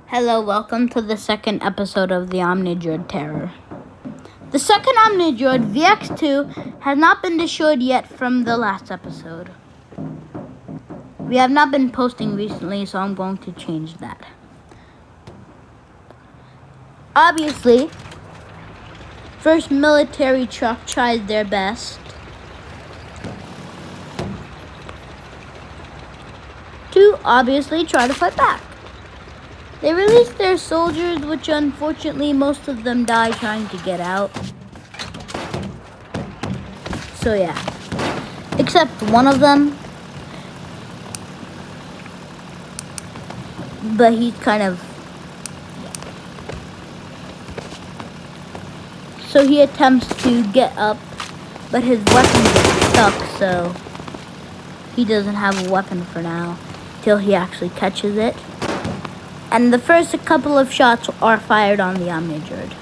Hello, welcome to the second episode of the Omnidroid Terror. The second Omnidroid, VX2, has not been destroyed yet from the last episode. We have not been posting recently, so I'm going to change that. Obviously, first military truck tried their best to obviously try to fight back. They released their soldiers, which unfortunately most of them died trying to get out. So yeah, except one of them. But he's kind of... So he attempts to get up, but his weapon gets stuck, so he doesn't have a weapon for now, till he actually catches it. And the first couple of shots are fired on the Omnidroid.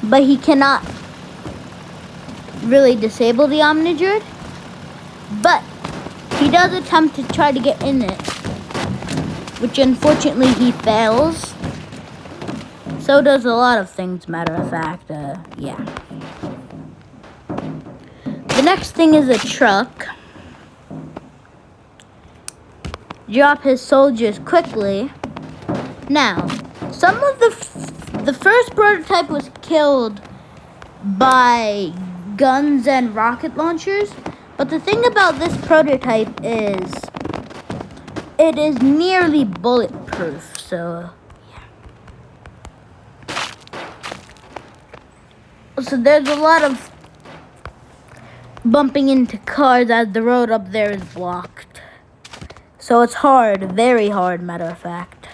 But he cannot really disable the Omnidroid. But he does attempt to try to get in it, which unfortunately he fails. So does a lot of things, matter of fact. Yeah. The next thing is a truck. Drop his soldiers quickly. Now, some of the first prototype was killed by guns and rocket launchers, but the thing about this prototype is it is nearly bulletproof, so yeah. So there's a lot of bumping into cars as the road up there is blocked. So it's hard, very hard, matter of fact.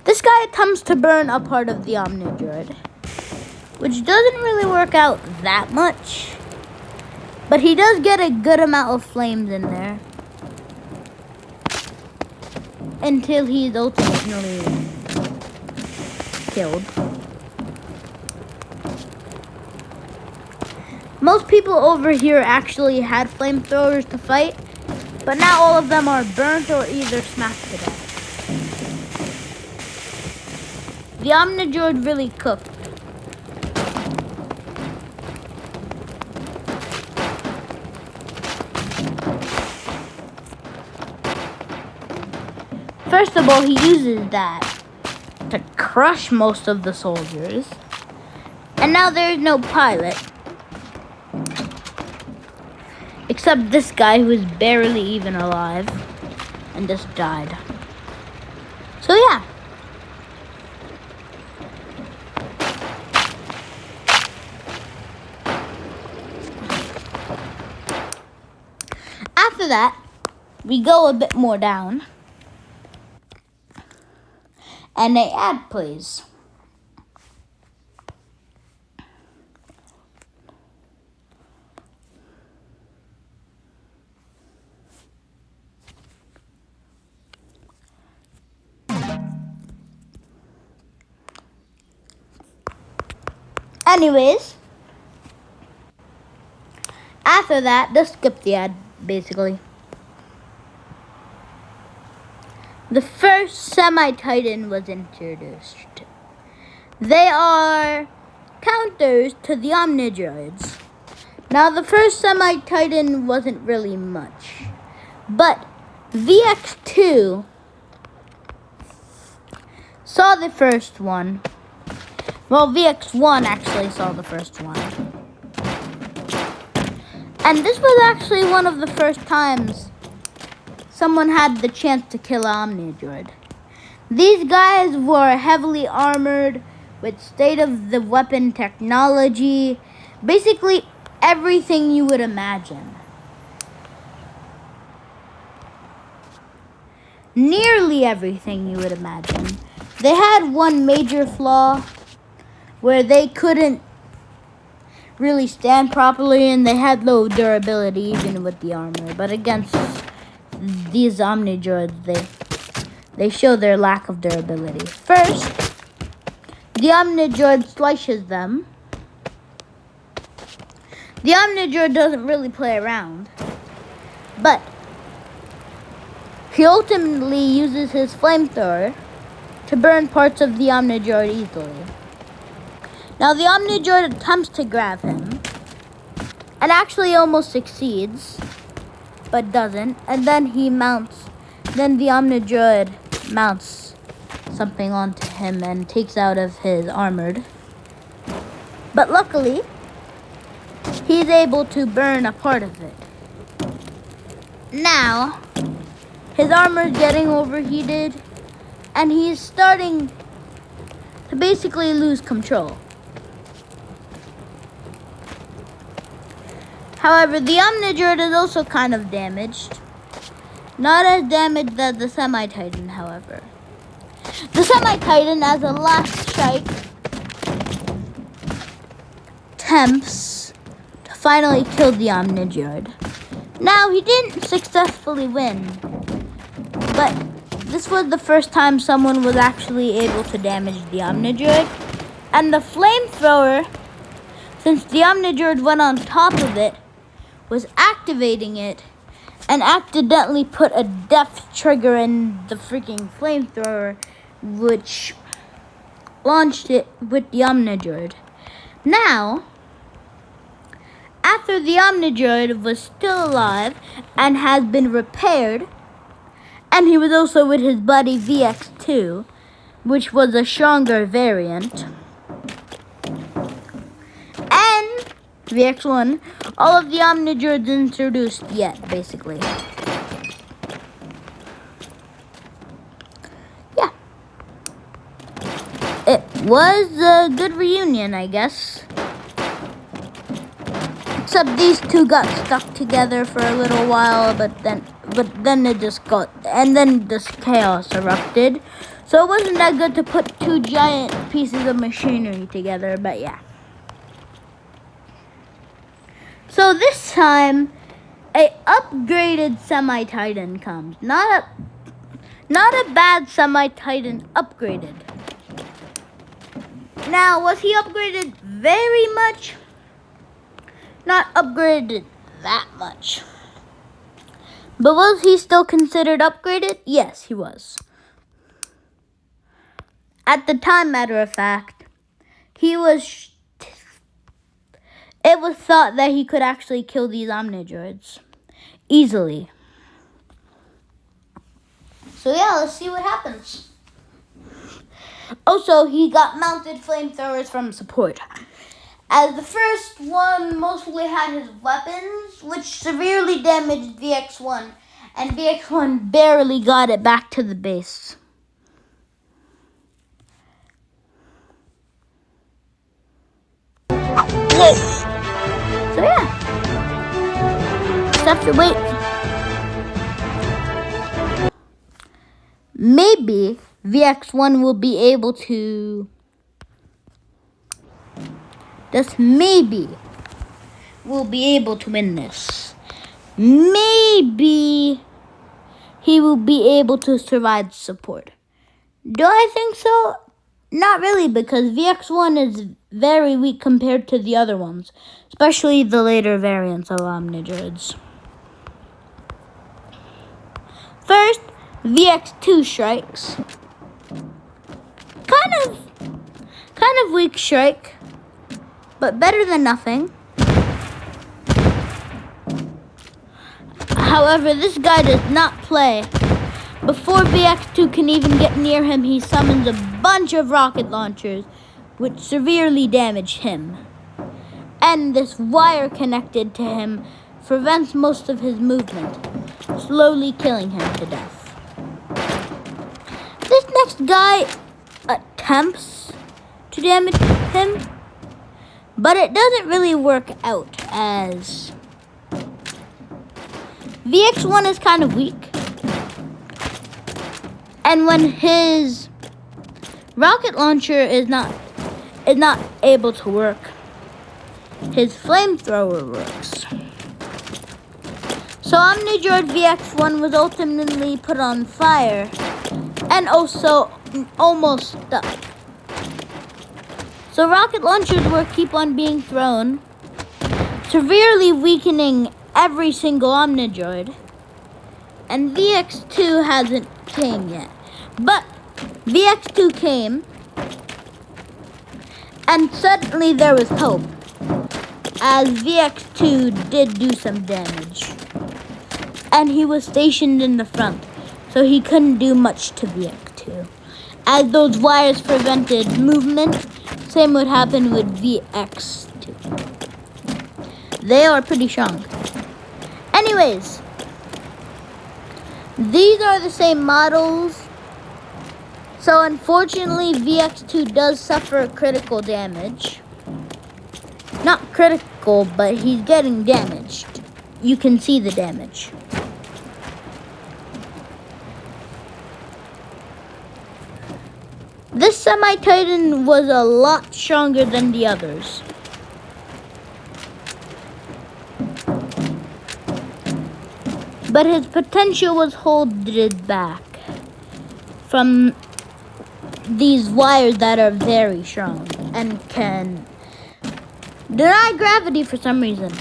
This guy attempts to burn a part of the Omnidroid, which doesn't really work out that much. But he does get a good amount of flames in there. Until he's ultimately killed. Most people over here actually had flamethrowers to fight, but now all of them are burnt or either smashed to death. The Omnidroid really cooked. First of all, he uses that to crush most of the soldiers. And now there's no pilot. Except this guy who is barely even alive and just died. So yeah. After that, we go a bit more down. And an ad plays. Anyways, after that, just skip the ad, basically. The first semi-titan was introduced. They are counters to the Omnidroids. Now, the first semi-titan wasn't really much, but VX2 saw the first one. Well, VX1 actually saw the first one. And this was actually one of the first times someone had the chance to kill Omnidroid. These guys were heavily armored with state-of-the-weapon technology. Basically, everything you would imagine. Nearly everything you would imagine. They had one major flaw where they couldn't really stand properly and they had low durability even with the armor. But against these Omnidroids, they show their lack of durability. First, the Omnidroid slices them. The Omnidroid doesn't really play around. But he ultimately uses his flamethrower to burn parts of the Omnidroid easily. Now the Omnidroid attempts to grab him and actually almost succeeds, but doesn't. And then the Omnidroid mounts something onto him and takes out of his armored. But luckily, he's able to burn a part of it. Now, his armor is getting overheated, and he's starting to basically lose control. However, the Omnidroid is also kind of damaged. Not as damaged as the Semi-Titan, however. The Semi-Titan, as a last strike, attempts to finally kill the Omnidroid. Now, he didn't successfully win, but this was the first time someone was actually able to damage the Omnidroid. And the flamethrower, since the Omnidroid went on top of it, was activating it and accidentally put a death trigger in the freaking flamethrower, which launched it with the Omnidroid. Now, after the Omnidroid was still alive and has been repaired, and he was also with his buddy VX2, which was a stronger variant, and VX1, all of the Omnidroids introduced yet, basically. Yeah. It was a good reunion, I guess. Except these two got stuck together for a little while, but then this chaos erupted. So it wasn't that good to put two giant pieces of machinery together, but yeah. So this time, a upgraded Semi-Titan comes. Not a bad Semi-Titan, upgraded. Now, was he upgraded very much? Not upgraded that much. But was he still considered upgraded? Yes, he was. At the time, matter of fact, it was thought that he could actually kill these Omnidroids easily. So yeah, let's see what happens. Also, he got mounted flamethrowers from support. As the first one mostly had his weapons, which severely damaged VX1, and VX1 barely got it back to the base. So yeah, just have to wait. Maybe VX1 will be able to, just maybe, will be able to win this. Maybe he will be able to survive support. Do I think so? Not really, because VX1 is very weak compared to the other ones, especially the later variants of Omnidroids. First, VX2 strikes. Kind of weak strike, but better than nothing. However, this guy does not play. Before VX2 can even get near him, he summons a bunch of rocket launchers, which severely damage him. And this wire connected to him prevents most of his movement, slowly killing him to death. This next guy attempts to damage him, but it doesn't really work out, as VX1 is kind of weak. And when his rocket launcher is not able to work, his flamethrower works. So Omnidroid VX1 was ultimately put on fire and also almost stuck. So rocket launchers will keep on being thrown, severely weakening every single Omnidroid. And VX2 hasn't came yet. But VX2 came, and suddenly there was hope, as VX2 did do some damage. And he was stationed in the front, so he couldn't do much to VX2. As those wires prevented movement, same would happen with VX2. They are pretty strong. Anyways, these are the same models. So unfortunately, VX2 does suffer critical damage. Not critical, but he's getting damaged. You can see the damage. This Semi-Titan was a lot stronger than the others. But his potential was holded back from these wires that are very strong and can deny gravity for some reason.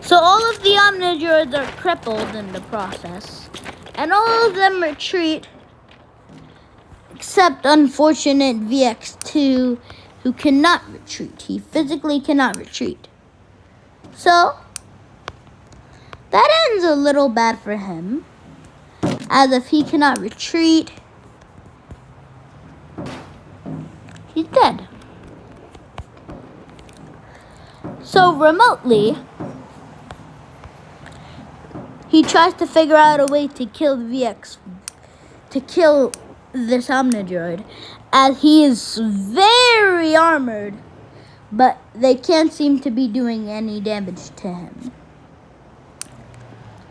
So all of the Omnidroids are crippled in the process, and all of them retreat, except unfortunate VX2, who cannot retreat. He physically cannot retreat. So that ends a little bad for him, as if he cannot retreat, he's dead. So remotely, he tries to figure out a way to kill this Omnidroid, as he is very armored, but they can't seem to be doing any damage to him.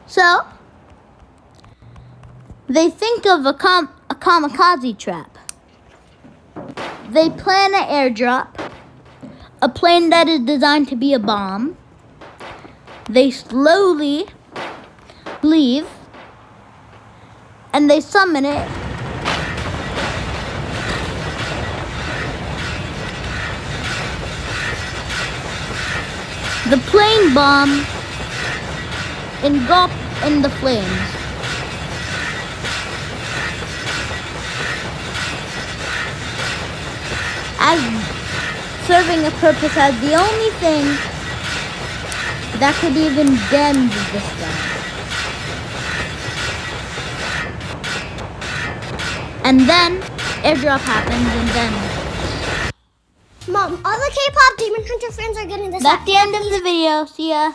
So they think of a kamikaze trap. They plan an airdrop, a plane that is designed to be a bomb. They slowly leave, and they summon it. The plane bomb engulfed in the flames. As serving a purpose as the only thing that could even damage this guy. And then airdrop happens, and then Mom, all the K-pop Demon Hunter fans are getting this. That's the end of the video. See ya.